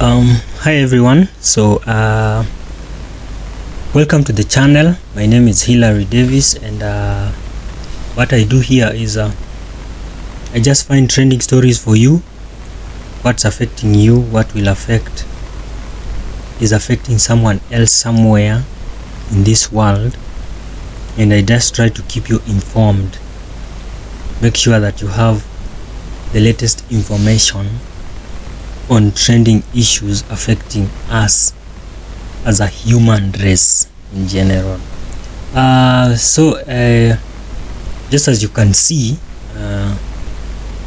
Hi everyone. Welcome to the channel. My name is Hilary Davis, and what I do here is I just find trending stories for you. What's affecting you, what will affect is affecting someone else somewhere in this world, and I just try to keep you informed. Make sure that you have the latest information on trending issues affecting us as a human race in general. Just as you can see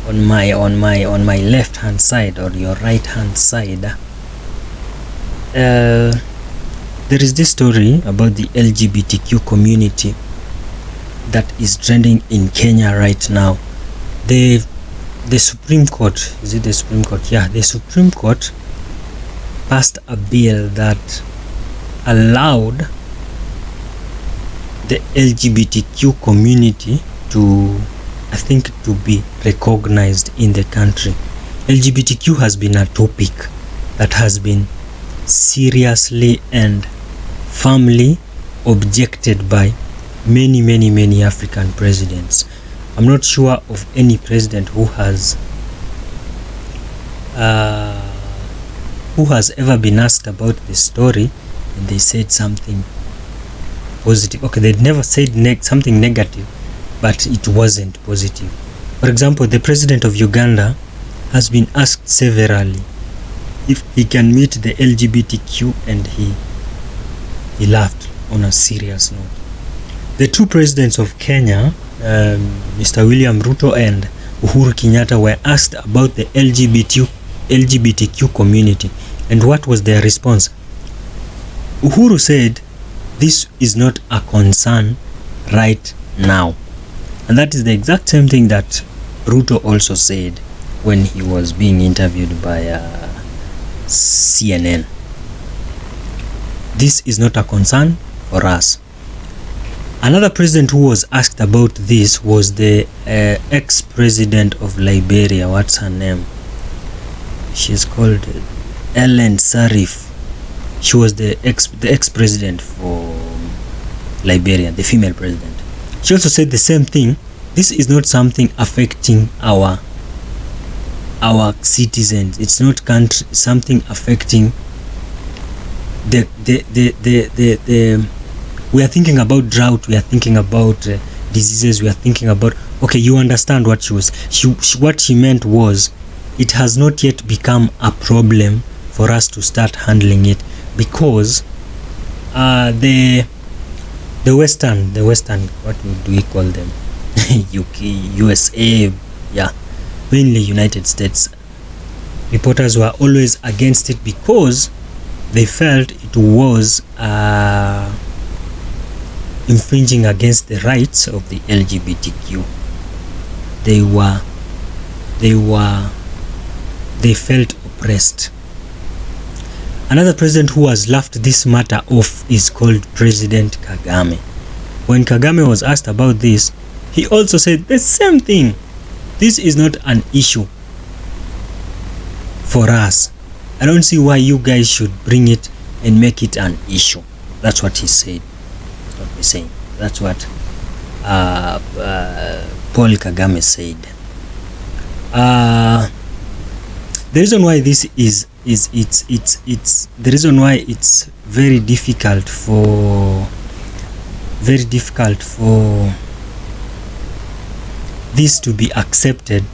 on my left hand side or your right hand side, there is this story about the LGBTQ community that is trending in Kenya right now. The Supreme Court, is it the Supreme Court? Yeah, the Supreme Court passed a bill that allowed the LGBTQ community to be recognized in the country. LGBTQ has been a topic that has been seriously and firmly objected by many African presidents. I'm not sure of any president who has ever been asked about this story and they said something positive. Okay, they never said something negative, but it wasn't positive. For example, the president of Uganda has been asked severally if he can meet the LGBTQ, and he laughed on a serious note. The two presidents of Kenya, Mr. William Ruto and Uhuru Kenyatta, were asked about the LGBTQ community, and what was their response? Uhuru said this is not a concern right now, and that is the exact same thing that Ruto also said when he was being interviewed by CNN. This is not a concern for us. Another president who was asked about this was the ex-president of Liberia. What's her name? She's called Ellen Sirleaf. She was the ex-president for Liberia, the female president. She also said the same thing. This is not something affecting our citizens. It's not something affecting the we are thinking about drought, we are thinking about diseases, we are thinking about, okay, you understand what what she meant was, it has not yet become a problem for us to start handling it, because the western, what do we call them, UK, USA, yeah, mainly United States reporters were always against it because they felt it was infringing against the rights of the LGBTQ. They felt oppressed. Another president who has laughed this matter off is called President Kagame. When Kagame was asked about this, he also said the same thing. This is not an issue for us. I don't see why you guys should bring it and make it an issue. That's what he said. What we're saying. That's what Paul Kagame said. The reason why this is the reason why it's very difficult for this to be accepted,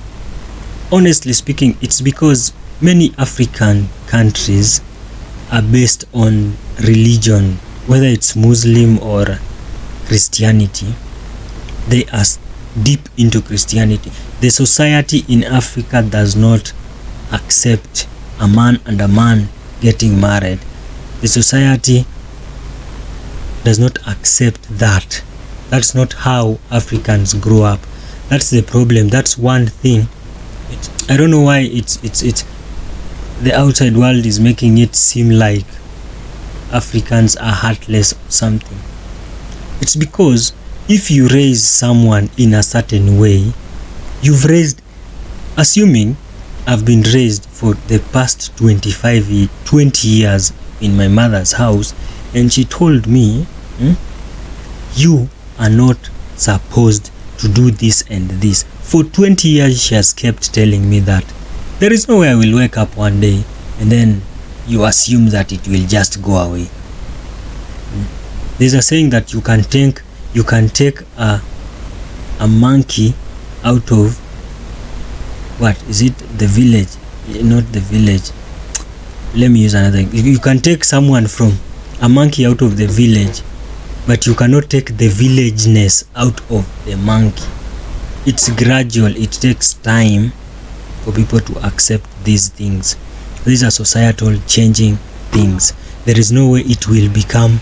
honestly speaking, it's because many African countries are based on religion, whether it's Muslim or Christianity. They are deep into Christianity. The society in Africa does not accept a man and a man getting married. The society does not accept that. That's not how Africans grow up. That's the problem. That's one thing. I don't know why it's the outside world is making it seem like Africans are heartless or something. It's because if you raise someone in a certain way, you've raised, assuming I've been raised for the past 20 years in my mother's house, and she told me, you are not supposed to do this and this. For 20 years she has kept telling me that. There is no way I will wake up one day and then you assume that it will just go away. There's a saying that you can take a monkey out of, what is it, the village? Not the village, let me use another. You can take someone from a monkey out of the village, but you cannot take the villageness out of the monkey. It's gradual. It takes time for people to accept these things. These are societal changing things. There is no way it will become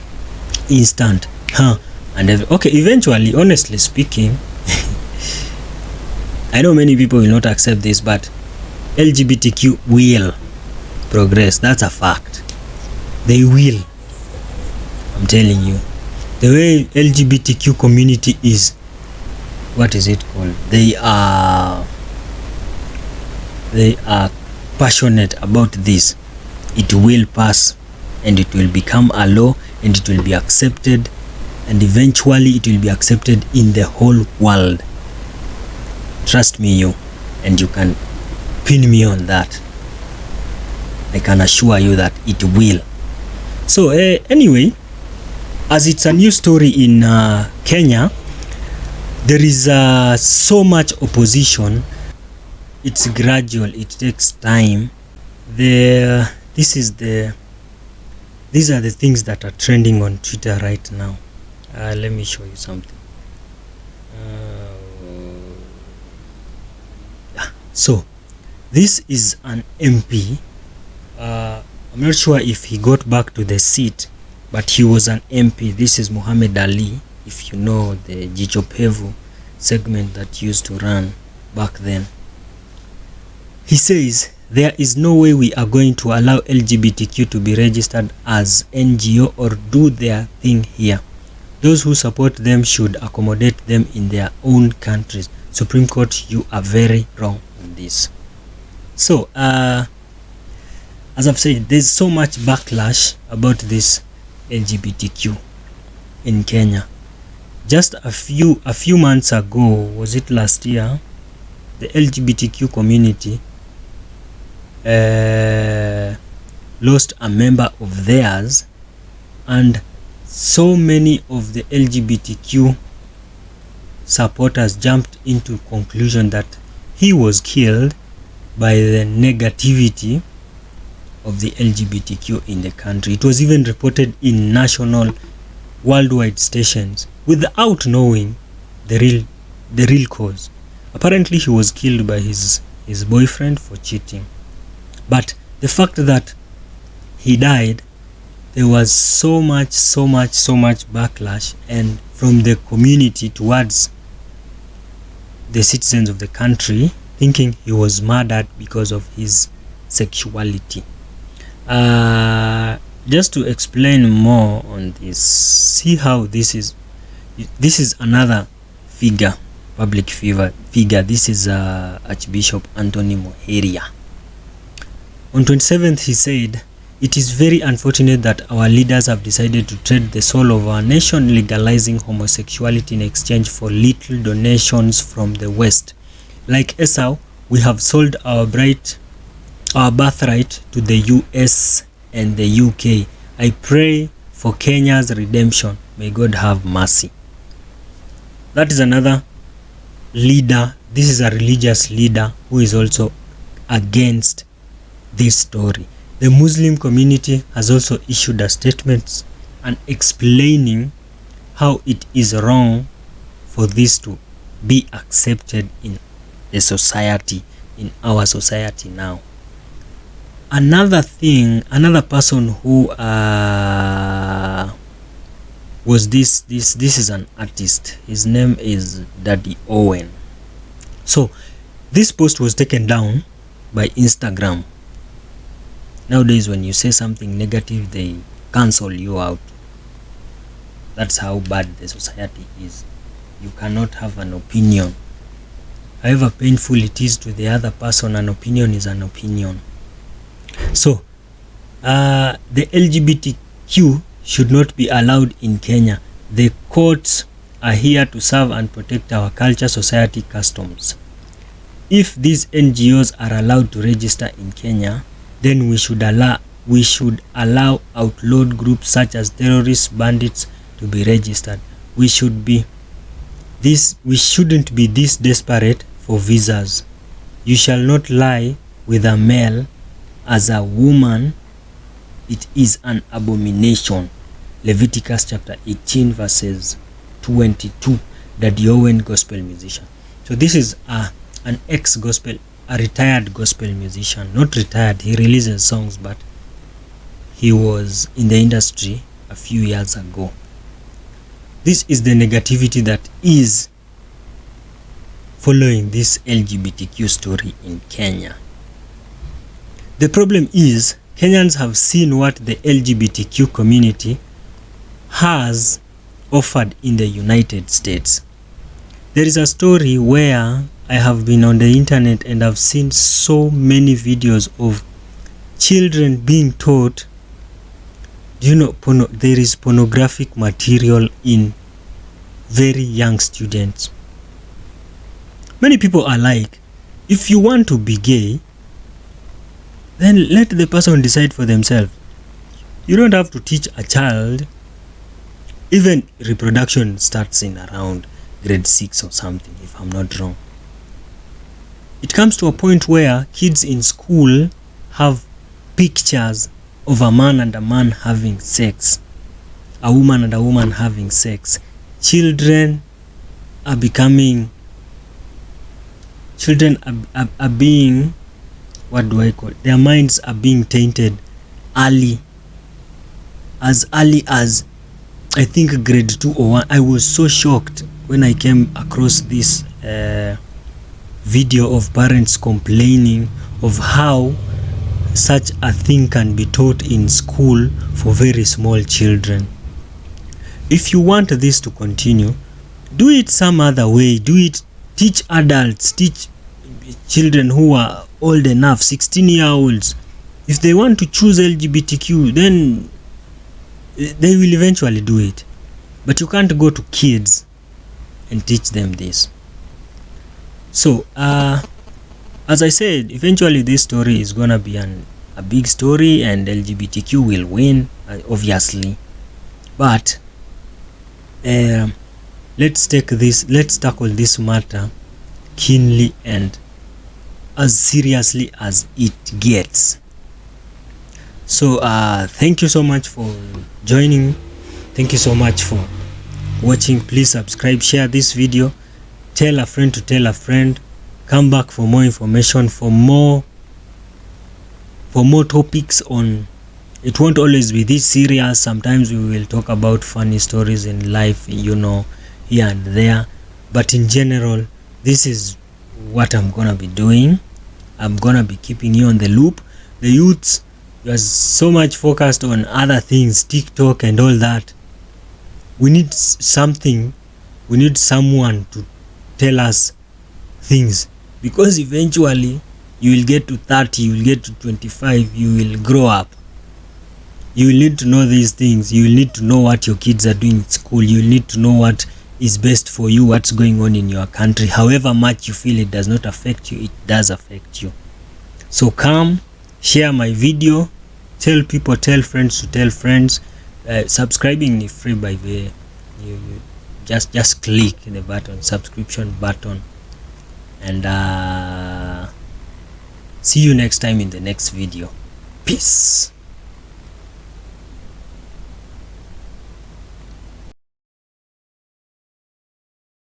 instant, and okay, eventually, honestly speaking, I know many people will not accept this, but LGBTQ will progress. That's a fact. They will. I'm telling you. The way LGBTQ community is, what is it called? They are passionate about this. It will pass, and it will become a law, and it will be accepted, and eventually it will be accepted in the whole world. Trust me, and you can pin me on that. I can assure you that it will. So anyway, as it's a new story in Kenya, there is so much opposition. It's gradual. It takes time. These are the things that are trending on Twitter right now. Let me show you something. So this is an MP. I'm not sure if he got back to the seat, but he was an MP. This is Muhammad Ali, if you know the Jicho Pevu segment that used to run back then. He says, there is no way we are going to allow LGBTQ to be registered as NGO or do their thing here. Those who support them should accommodate them in their own countries. Supreme Court, you are very wrong on this. So, as I've said, there's so much backlash about this LGBTQ in Kenya. Just a few months ago, was it last year, the LGBTQ community lost a member of theirs, and so many of the LGBTQ supporters jumped into conclusion that he was killed by the negativity of the LGBTQ in the country. It was even reported in national, worldwide stations without knowing the real cause. Apparently he was killed by his boyfriend for cheating. But the fact that he died, there was so much backlash, and from the community towards the citizens of the country, thinking he was murdered because of his sexuality. Just to explain more on this, see how this is another figure, public figure. This is Archbishop Anthony Muheria. On 27th, he said, "It is very unfortunate that our leaders have decided to trade the soul of our nation, legalizing homosexuality in exchange for little donations from the West. Like Esau, we have sold our birthright to the US and the UK. I pray for Kenya's redemption. May God have mercy." That is another leader. This is a religious leader who is also against this story. The Muslim community has also issued a statement and explaining how it is wrong for this to be accepted in the society, in our society now. Another person who was this is an artist. His name is Daddy Owen. So this post was taken down by Instagram. Nowadays, when you say something negative, they cancel you out. That's how bad the society is. You cannot have an opinion. However painful it is to the other person, an opinion is an opinion. So the LGBTQ should not be allowed in Kenya. The courts are here to serve and protect our culture, society, customs. If these NGOs are allowed to register in Kenya, then we should allow outlawed groups such as terrorists, bandits to be registered. We shouldn't be this desperate for visas. You shall not lie with a male as a woman. It is an abomination. Leviticus chapter 18 verses 22. Daddy Owen, gospel musician. So this is a retired gospel musician. Not retired, he releases songs, but he was in the industry a few years ago. This is the negativity that is following this LGBTQ story in Kenya. The problem is Kenyans have seen what the LGBTQ community has offered in the United States. There is a story where I have been on the internet and I've seen so many videos of children being taught, there is pornographic material in very young students. Many people are like, if you want to be gay, then let the person decide for themselves. You don't have to teach a child. Even reproduction starts in around grade 6 or something, if I'm not wrong. It comes to a point where kids in school have pictures of a man and a man having sex, a woman and a woman having sex. Children are being, what do I call it? Their minds are being tainted early as I think grade 2 or 1. I was so shocked when I came across this video of parents complaining of how such a thing can be taught in school for very small children. If you want this to continue, do it some other way. Do it, teach adults, teach children who are old enough, 16-year-olds. If they want to choose LGBTQ, then they will eventually do it. But you can't go to kids and teach them this. So as I said, eventually this story is gonna be a big story and LGBTQ will win, obviously. But let's tackle this matter keenly and as seriously as it gets. So thank you so much for joining. Thank you so much for watching. Please subscribe, share this video, tell a friend to tell a friend. Come back for more information, for more topics on. It won't always be this serious. Sometimes we will talk about funny stories in life, here and there, but in general, this is what I'm gonna be doing. I'm gonna be keeping you on the loop. The youths, you are so much focused on other things, TikTok and all that. We need something. We need someone to tell us things, because eventually you will get to 30, you will get to 25, you will grow up. You will need to know these things. You will need to know what your kids are doing at school. You will need to know what is best for you, what's going on in your country. However much you feel it does not affect you, it does affect you. So come, share my video, tell people, tell friends to tell friends. Subscribing is free, by the way. You just click the button, subscription button, and see you next time in the next video. Peace.